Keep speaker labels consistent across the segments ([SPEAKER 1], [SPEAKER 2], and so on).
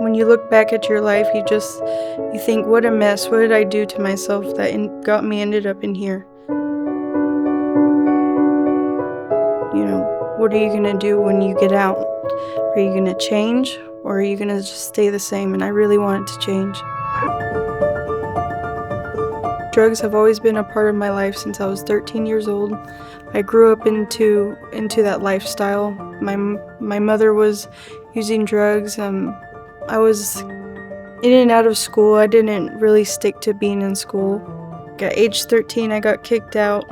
[SPEAKER 1] when you look back at your life, you think, what a mess. What did I do to myself that got me ended up in here? What are you going to do when you get out? Are you going to change, or are you going to just stay the same? And I really wanted to change. Drugs have always been a part of my life since I was 13 years old. I grew up into that lifestyle. My mother was using drugs. I was in and out of school. I didn't really stick to being in school. At age 13, I got kicked out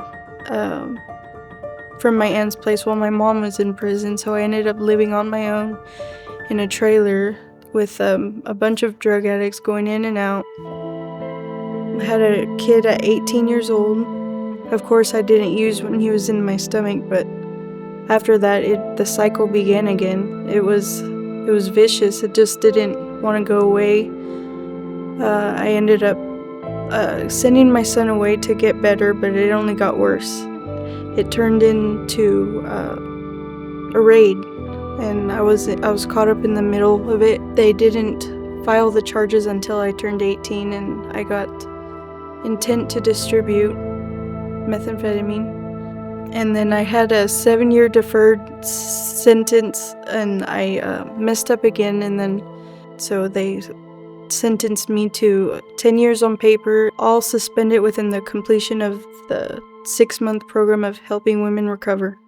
[SPEAKER 1] from my aunt's place while my mom was in prison, so I ended up living on my own in a trailer with a bunch of drug addicts going in and out. I had a kid at 18 years old. Of course, I didn't use when he was in my stomach, but after that, the cycle began again. It was vicious. It just didn't want to go away. I ended up sending my son away to get better, but it only got worse. It turned into a raid, and I was caught up in the middle of it. They didn't file the charges until I turned 18, and I got intent to distribute methamphetamine. And then I had a 7-year deferred sentence, and I messed up again, and then so they sentenced me to 10 years on paper, all suspended within the completion of the 6-month program of helping women recover.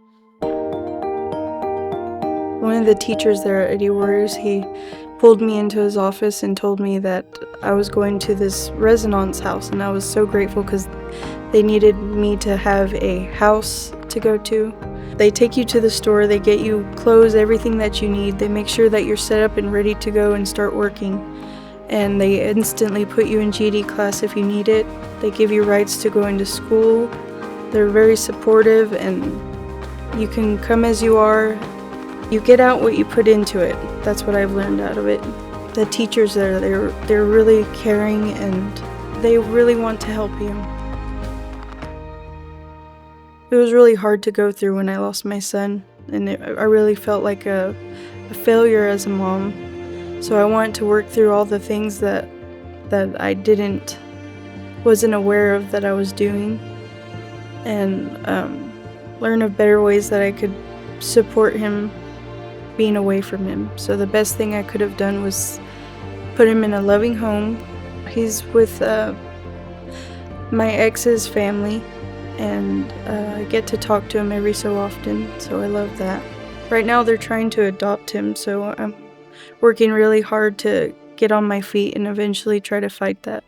[SPEAKER 1] One of the teachers there at Eddie Warriors, he pulled me into his office and told me that I was going to this resonance house, and I was so grateful because they needed me to have a house to go to. They take you to the store, they get you clothes, everything that you need, they make sure that you're set up and ready to go and start working. And they instantly put you in GED class if you need it. They give you rights to go into school. They're very supportive, and you can come as you are. You get out what you put into it. That's what I've learned out of it. The teachers there, they're really caring, and they really want to help you. It was really hard to go through when I lost my son, and I really felt like a failure as a mom. So I wanted to work through all the things that I wasn't aware of that I was doing, and learn of better ways that I could support him being away from him. So the best thing I could have done was put him in a loving home. He's with my ex's family, and I get to talk to him every so often, so I love that. Right now they're trying to adopt him, so I'm working really hard to get on my feet and eventually try to fight that.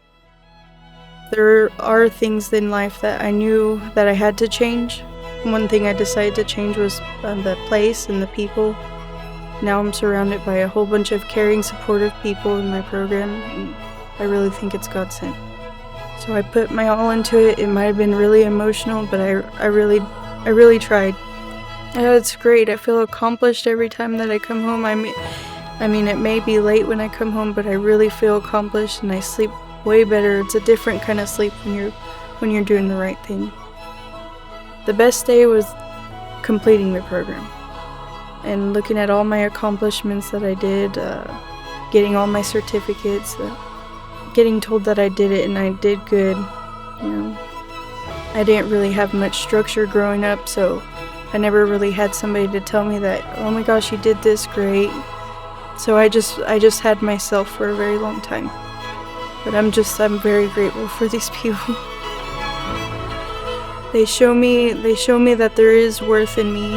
[SPEAKER 1] There are things in life that I knew that I had to change. One thing I decided to change was the place and the people. Now I'm surrounded by a whole bunch of caring, supportive people in my program, and I really think it's God sent. So I put my all into it. It might have been really emotional, but I really tried. It's great. I feel accomplished every time that I come home. I mean, it may be late when I come home, but I really feel accomplished, and I sleep way better. It's a different kind of sleep when you're doing the right thing. The best day was completing the program and looking at all my accomplishments that I did, getting all my certificates, getting told that I did it and I did good. I didn't really have much structure growing up, so I never really had somebody to tell me that, oh my gosh, you did this great. So I just had myself for a very long time. But I'm very grateful for these people. They show me that there is worth in me,